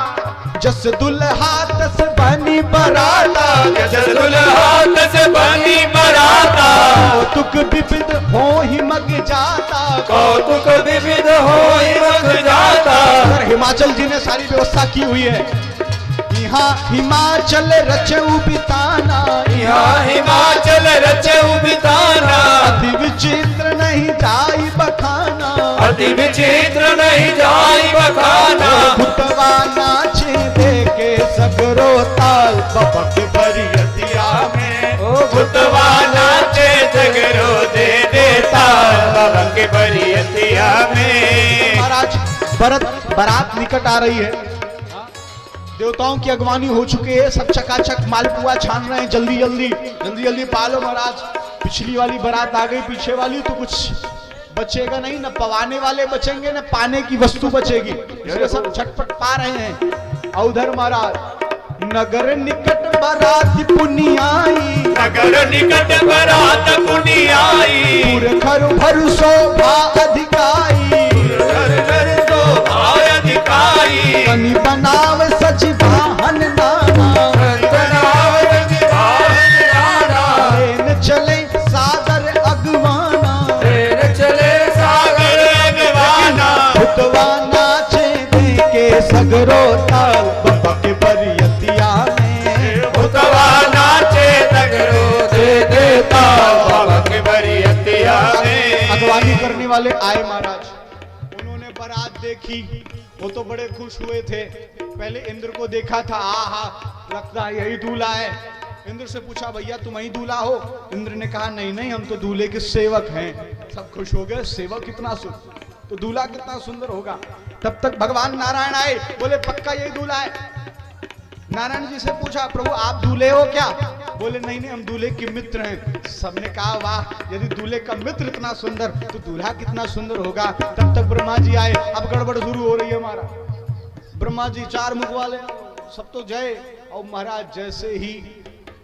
जस दुल्हा तस बनी बराता, जस दुल्हा तस बनी बराता, कौतुक विविध हो ही मग जाता, कौतुक विविध हो ही मग जाता। और हिमाचल जी ने सारी व्यवस्था की हुई है। यहाँ हिमाचल रचऊ बिताना, यहाँ हिमाचल रचऊ बिताना, अति विचित्र नहीं जाई बखाना, अति विचित्र नहीं जाई बखाना। भुतवा नाचे देके सगरो ताल बबक बरियतिया में, भुतवा नाचे जगरो दे देता बाबा के बरियतिया में। महाराज बारात निकट आ रही है, देवताओं की अगवानी हो चुकी है, सब चकाचक मालपुआ छान रहे हैं, जल्दी जल्दी जल्दी जल्दी पालो महाराज। पिछली वाली बारात आ गई, पीछे वाली तो कुछ बचेगा नहीं, न पवाने वाले बचेंगे न पाने की वस्तु बचेगी, इसलिए सब झटपट पा रहे हैं। और उधर महाराज नगर निकट बारात पुनी आई, नगर निकट बारात पुनी आई, पुरखर भर शोभा अधिकाई, घर घर शोभा अधिकाई, कनि बनाव सच वाहन नाना, बनाव सच वाहन नाना, ट्रेन चले सागर अगवाना, ट्रेन चले सागर अगवाना, भुतवा नाचे देके सगरो ताल बबा के बरियतिया में, भुतवा नाचे जगरो दे देता बाबा के बरियतिया में। अगवानी करने वाले आए महाराज, उन्होंने बारात देखी, वो तो बड़े खुश हुए थे। पहले इंद्र को देखा था, आहा लगता है यही दूल्हा है। इंद्र से पूछा भैया तुम ही दूल्हा हो? इंद्र ने कहा नहीं नहीं हम तो दूल्हे के सेवक हैं। सब खुश हो गए, सेवक कितना सुंदर तो दूल्हा कितना सुंदर होगा। तब तक भगवान नारायण आए, बोले पक्का यही दूल्हा है। नारायण जी से पूछा प्रभु आप दूल्हे हो क्या? बोले नहीं नहीं हम दूल्हे के मित्र हैं। सबने कहा वाह यदि दूल्हे का मित्र इतना सुंदर तो दूल्हा कितना सुंदर होगा। तब तक ब्रह्मा जी आए, अब गड़बड़ शुरू हो रही है हमारा। ब्रह्मा जी चार मुख वाले, सब तो जय। और महाराज जैसे ही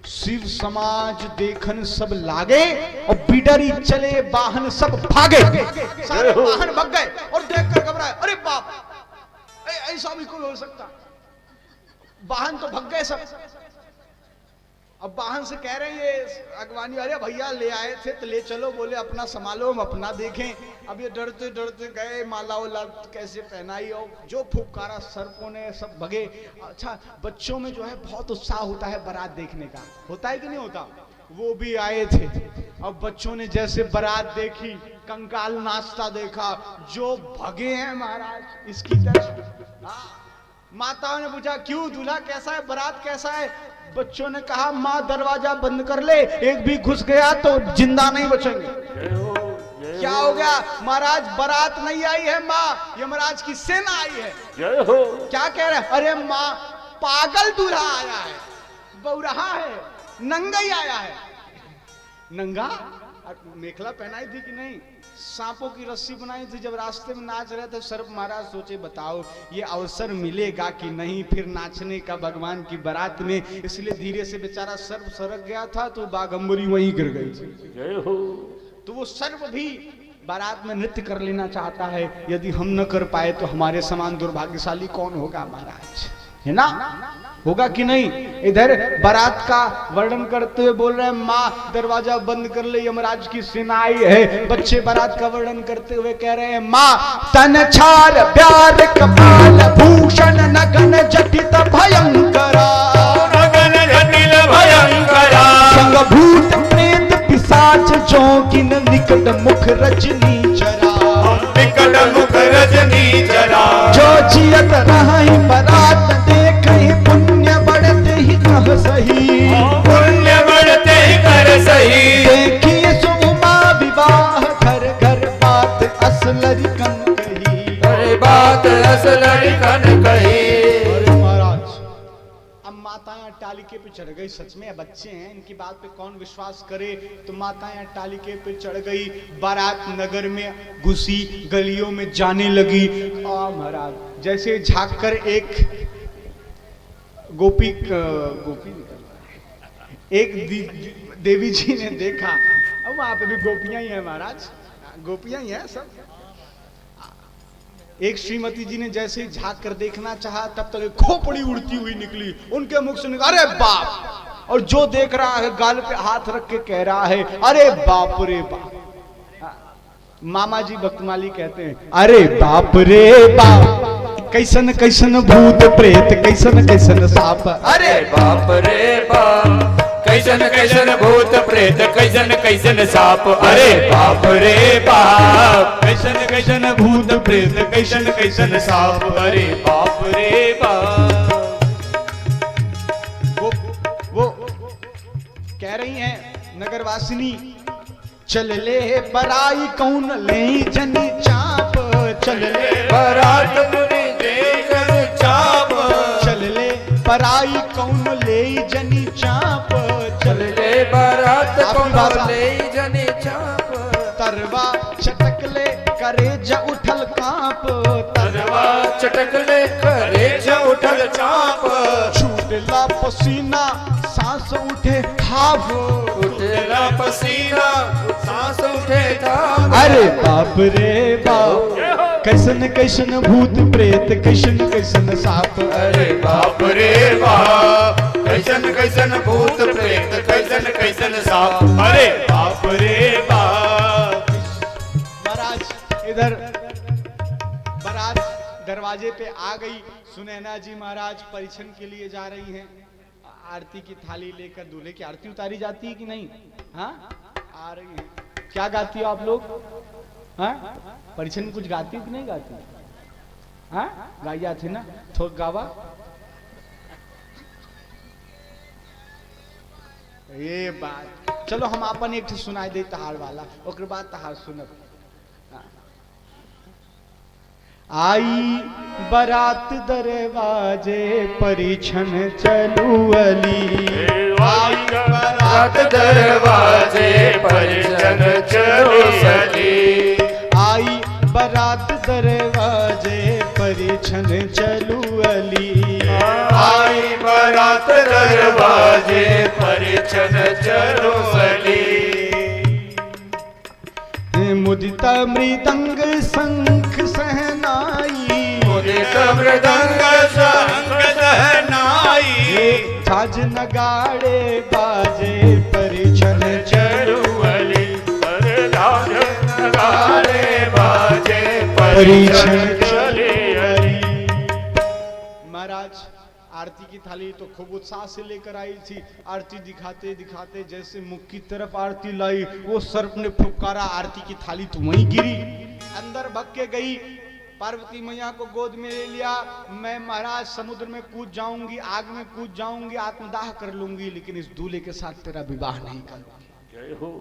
शिव समाज देखन सब लागे और बिडरी चले वाहन सब भागे, सारे वाहन भाग गए और देखकर घबराए, अरे बाप ऐसा भी कोई हो सकता। वाहन तो भग गए सब। अब वाहन से कह रहे हैं ये अगवानी, अरे भैया ले आए थे तो ले चलो। बोले अपना संभालो हम अपना देखें। अब ये डरते डरते गए, माला वाला कैसे पहनाई और जो फुफकारा सर्पों ने सब भगे। अच्छा बच्चों में जो है बहुत उत्साह होता है बारात देखने का, होता है कि नहीं होता? वो भी आए थे। अब बच्चों ने जैसे बारात देखी, कंकाल नाचता देखा, जो भगे हैं महाराज इसकी तरफ। माताओं ने पूछा क्यों दूल्हा कैसा है, बारात कैसा है? बच्चों ने कहा माँ दरवाजा बंद कर ले, एक भी घुस गया तो जिंदा नहीं बचेंगे। क्या हो गया महाराज? बारात नहीं आई है माँ, यमराज की सेना आई है। जय हो। क्या कह रहे हैं? अरे माँ पागल दूल्हा आया है, बौरहा है, नंगा ही आया है। नंगा? मेखला पहनाई थी कि नहीं? सांपों की रस्सी बनाई थी। जब रास्ते में नाच रहे थे सर्प महाराज सोचे बताओ ये अवसर मिलेगा कि नहीं फिर नाचने का भगवान की बारात में, इसलिए धीरे से बेचारा सर्प सरक गया था तो बागंबरी वहीं गिर गई थी। जय हो। तो वो सर्प भी बारात में नृत्य कर लेना चाहता है। यदि हम न कर पाए तो हमारे समान दुर्भाग्यशाली कौन होगा महाराज, है ना? होगा कि नहीं? इधर बारात का वर्णन करते हुए बोल रहे हैं माँ दरवाजा बंद कर ले, यमराज की सेना आई है। बच्चे बारात का वर्णन करते हुए कह रहे हैं माँ तन छार प्यार कपाल भूषण नगन जटित भयंकरा, नगन जटिल भयंकरा, संग भूत प्रेत पिशाच जोगिन निकट मुख रजनी चरा, निकट मुख रजनी चरा, जो जियत रही बारात देख पुण्य बढ़ते ही कह सही, पुण्य बढ़ते ही कर सही। देखिए सुमा विवाह घर घर बात असलरी कन कही, अरे बात असलरी कन कही। अरे महाराज अब माताएं अट्टालिके पे चढ़ गई। सच में बच्चे हैं, इनकी बात पे कौन विश्वास करे? तो माताएं अट्टालिके पे चढ़ गई, बारात नगर में घुसी, गलियों में जाने लगी। महाराज जैसे झांक कर एक गोपी एक देवी जी ने देखा, अब वहां पे भी गोपियां ही है महाराज, गोपियां ही है सब। एक श्रीमती जी ने जैसे ही झांक कर देखना चाहा, तब तक एक खोपड़ी उड़ती हुई निकली उनके मुख से, निकला अरे बाप। और जो देख रहा है गाल पे हाथ रख के कह रहा है अरे बाप रे बाप। मामा जी भक्तमाली कहते हैं अरे बाप रे बाप, कैसन कैसन भूत प्रेत, कैसन कैसन साप, अरे बाप रे बाप, कैसन कैसन भूत प्रेत, कैसन कैसन साप, अरे बाप रे बाप, कैसन कैसन भूत प्रेत, कैसन कैसन साप, अरे बाप रे बाप। वो कह रही हैं नगरवासिनी, चल ले बराई कौन ले जनी चाप, चल ले बारात मुनि देखन चाप, चल ले बराई कौन ले जनी चाप, चल ले बारात कौन ले जनी चाप, तरवा चटक ले करे जा उठल कांप, तरवा चटक ले करे जा उठल चाप, छूटला पसीना सांस उठे हाफ, उठला पसीना सांस उठे थाप, अरे बाप रे बाप, कैसन कैसन भूत प्रेत, कैसन कैसन साप, अरे बाप रे बाप, कैसन कैसन भूत प्रेत, कैसन कैसन साप, अरे बाप रे बाप। महाराज इधर बारात दरवाजे पे आ गई, सुनैना जी महाराज परिछन के लिए जा रही हैं, आरती की थाली लेकर दूल्हे की आरती उतारी जाती है कि नहीं? हाँ आ रही है। क्या गाती हो आप लोग? हाँ परिछन में कुछ गाती हो कि नहीं गाती? हाँ गाई जाती ना, थोक गावा। ये बात चलो हम अपन एक सुनाई दे तहार वाला, ओकर बाद तहार सुनब। आई बरात दरवाजे परिछन चलू अली, आई बरात दरवाजे परिछन चलू अली, आई बरात दरवाजे परिछन चलू अली, आई बरात दरवाजे परिछन चलू अली, मुदिता मृदंग शंख सहनाई, मुदिता मृदंग शंख सहनाई, झाज नगाड़े बाजे परिछन चलू अली, अरे झाज नगाड़े बाजे परिछन चलू अली। महाराज आरती की थाली तो खूब उत्साह से लेकर आई थी, आरती दिखाते दिखाते जैसे मुख की तरफ आरती लाई, वो सर्प ने फुफकारा, आरती की थाली तो वहीं गिरी, अंदर भग के गई, पार्वती मैया को गोद में ले लिया, मैं महाराज समुद्र में कूद जाऊंगी, आग में कूद जाऊंगी, आत्मदाह कर लूंगी, लेकिन इस दूल्हे के साथ तेरा विवाह नहीं करूंगी। जय हो।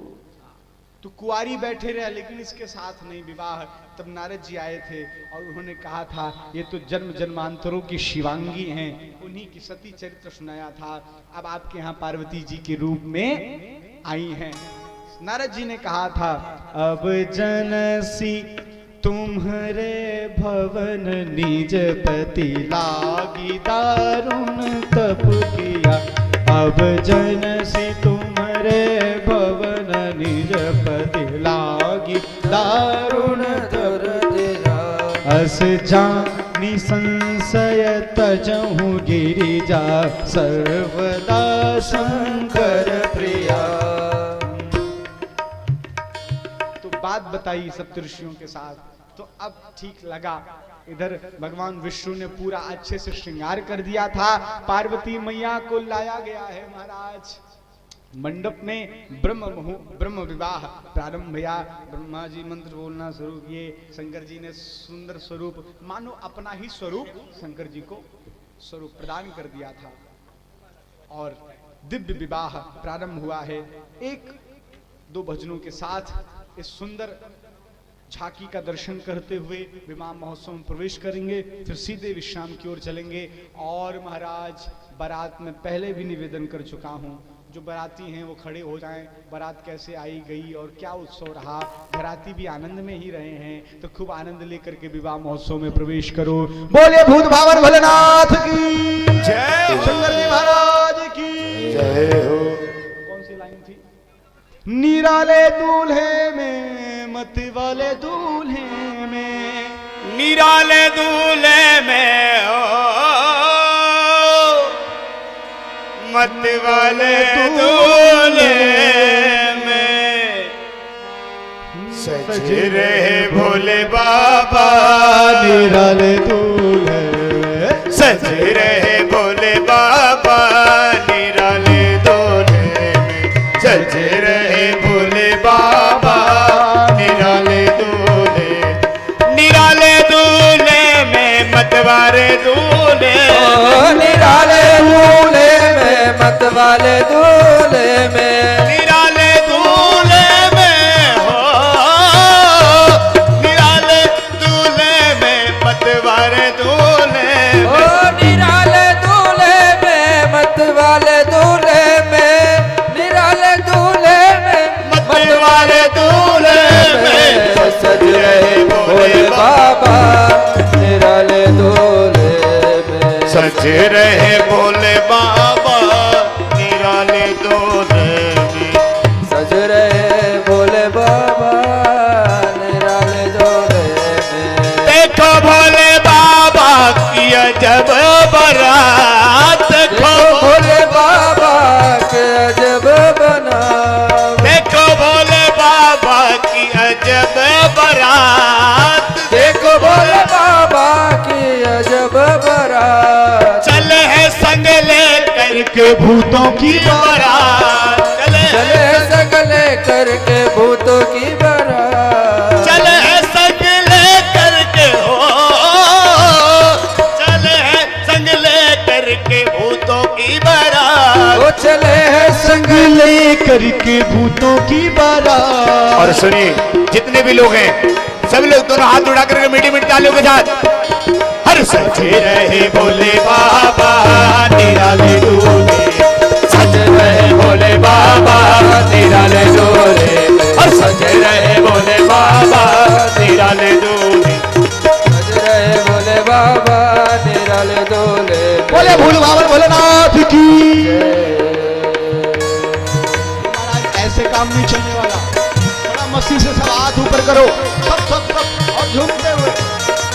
तू कुआरी बैठे रहे लेकिन इसके साथ नहीं विवाह। तब नारद जी आए थे और उन्होंने कहा था ये तो जन्म जन्मांतरों की शिवांगी हैं, उन्हीं की सती चरित्र सुनाया था, अब आपके यहाँ पार्वती जी के रूप में आई हैं। नारद जी ने कहा था अब जनसी तुम्हारे भवन निज पति लागी दारुण तप किया, अब जनसी तुम्हारे भवन निज पति लागी दारुण तप किया, अस जानी संशय तजहु गिरिजा सर्वदा शंकर प्रिया। तो बात बताई सप्तऋषियों के साथ, तो अब ठीक लगा। इधर भगवान विष्णु ने पूरा अच्छे से श्रृंगार कर दिया था, पार्वती मैया को लाया गया है महाराज मंडप में। ब्रह्म विवाह प्रारंभ भैया, ब्रह्मा जी मंत्र बोलना शुरू किए, शंकर जी ने सुंदर स्वरूप मानो अपना ही स्वरूप शंकर जी को स्वरूप प्रदान कर दिया था और दिव्य विवाह प्रारंभ हुआ है। एक दो भजनों के साथ इस सुंदर झांकी का दर्शन करते हुए विवाह महोत्सव में प्रवेश करेंगे, फिर सीधे विश्राम की ओर चलेंगे। और महाराज बारात में पहले भी निवेदन कर चुका हूँ, जो बाराती हैं वो खड़े हो जाएं, बारात कैसे आई गई और क्या उत्सव रहा, घराती भी आनंद में ही रहे हैं, तो खूब आनंद लेकर के विवाह महोत्सव में प्रवेश करो। बोले भूत भावन भोलेनाथ की जय, शंकर जी महाराज की जय हो। निराले दूल्हे में मत वाले दूल्हे में, निराले दूल्हे में हो मत वाले दूल्हे में, सज रहे भोले बाबा निराले दूल्हे में, सज रहे भोले बाबा निराले दूल्हे में, सज रहे भोले बाबा निराले दूल्हे, निराले दूल्हे में मतवारे दूल्हे, निराले दूल्हे में मत वाले दूल्हे में, निराले दूल्हे में हो निराले दूल्हे में मतवारे दूल्हे ओ निराले दूल्हे में मत वाले दूल्हे में, निराले दूल्हे में मत वाले दूल्हे में, सज रहे भोले बाबा निराले दूल्हे में, सज रहे भोले बाबा निराले दूल्हे में, सज रहे भोले बाबा निराले दूल्हे में, देखो भोले बाबा की अजब बारात, देखो भोले बाबा के अजब बना, देखो भोले बाबा की अजब बारात, देखो भोले बाबा की अजब बारात, चले है संग ले करके भूतों की बारात, चले सगले करके भूतों की बारात, चले है संग ले करके हो, चले है संग ले करके भूतों की बारात। वो चले हैं संग ले करके भूतों की बारात। और सुनिए जितने भी लोग हैं सब लोग दोनों हाथ उठा करके मीठी मीठी तालियों के साथ हर सजे रहे भोले बाबा निराले दूल्हे, सज रहे भोले बाबा निराले दूल्हे, और सजे रहे भोले बाबा निराले दूल्हे, सज रहे भोले बाबा निराले दूल्हे, बोले भोले बाबा भोलेनाथ की। महाराज ऐसे काम नहीं चलने वाला, थोड़ा मस्ती से सब हाथ ऊपर करो, सब सब सब और झूमते हुए।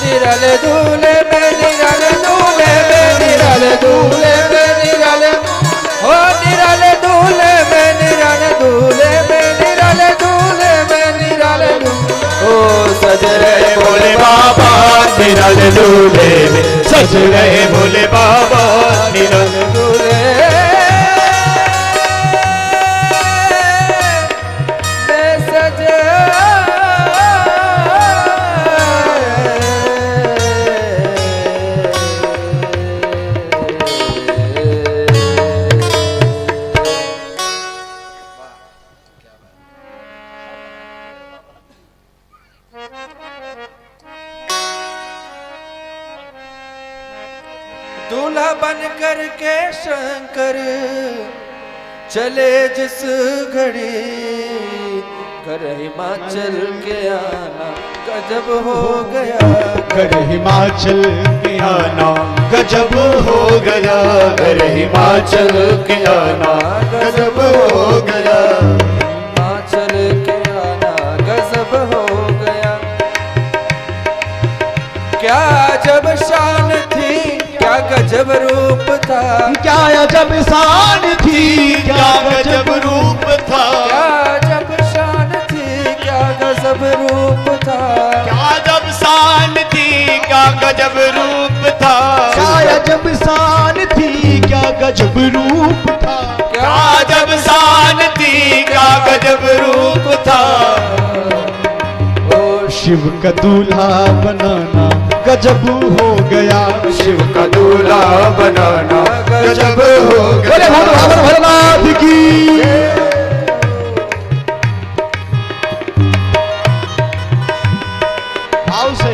निराले दूल्हे में निराले दूल्हे में निराले दूल्हे में निराले, ओ निराले दूल्हे में निराले दूल्हे में निराले दूल्हे में निराले दूल्हे, ओ सज रहे भोले बाबा निराले दूल्हे में, सज रहे भोले बाबा निराले दूल्हे में सजे दूल्हा बन कर के शंकर चले जिस घड़ी, कर हिमाचल के आना गजब हो गया, कर हिमाचल के आना गजब हो गया, कर हिमाचल के आना गजब हो गया, हिमाचल के आना गजब हो गया, क्या जब शान थी क्या गजब रूप था, क्या अजब शान थी, क्या गजब रूप था, क्या जब शान थी क्या गजब रूप था, क्या जब शान थी क्या गजब रूप था, क्या अजब शान थी, क्या गजब रूप था, क्या जब शान थी क्या गजब रूप था, ओ शिव का दूल्हा बनाना गजब हो गया, शिव का दूल्हा बनाना गजब हो बोले गया, भोले भोलेनाथ की। भाव से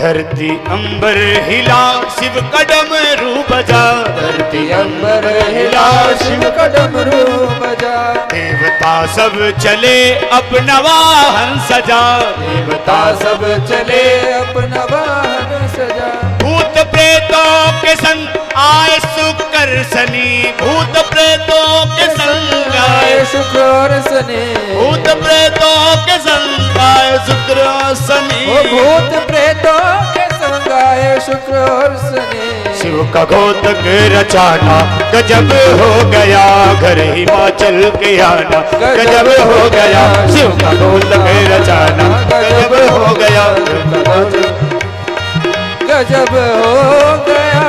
धरती अंबर हिला शिव कदम रू बजा, धरती अंबर हिला शिव कदम रू बजा, देवता सब चले अपना वाहन सजा, देवता सब चले अपना वाहन सजा, भूत प्रेतों के संग आए शुक्र शनि, भूत प्रेतों के संग आए, शुक्र और शनि, भूत प्रेतों के संग आए शुक्र और शनि, ओ भूत प्रेतों के संग आए शुक्र और शनि, शिव का घोतक रचाना गजब हो गया, घर हिमाचल के आना गजब हो गया, शिव का घोतक रचाना गजब हो गया, गजब हो गया, गजब हो गया,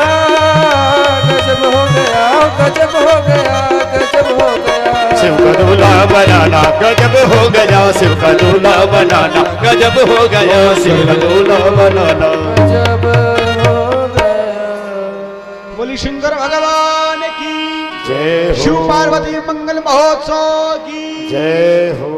गजब हो गया, गजब हो गया, शिव का दूल्हा बनाना गजब हो गया, शिव का दूल्हा बनाना गजब हो गया, शिव का दूल्हा बनाना गजब हो गया। बोली शंकर भगवान की जय हो, शिव पार्वती मंगल महोत्सव की जय हो।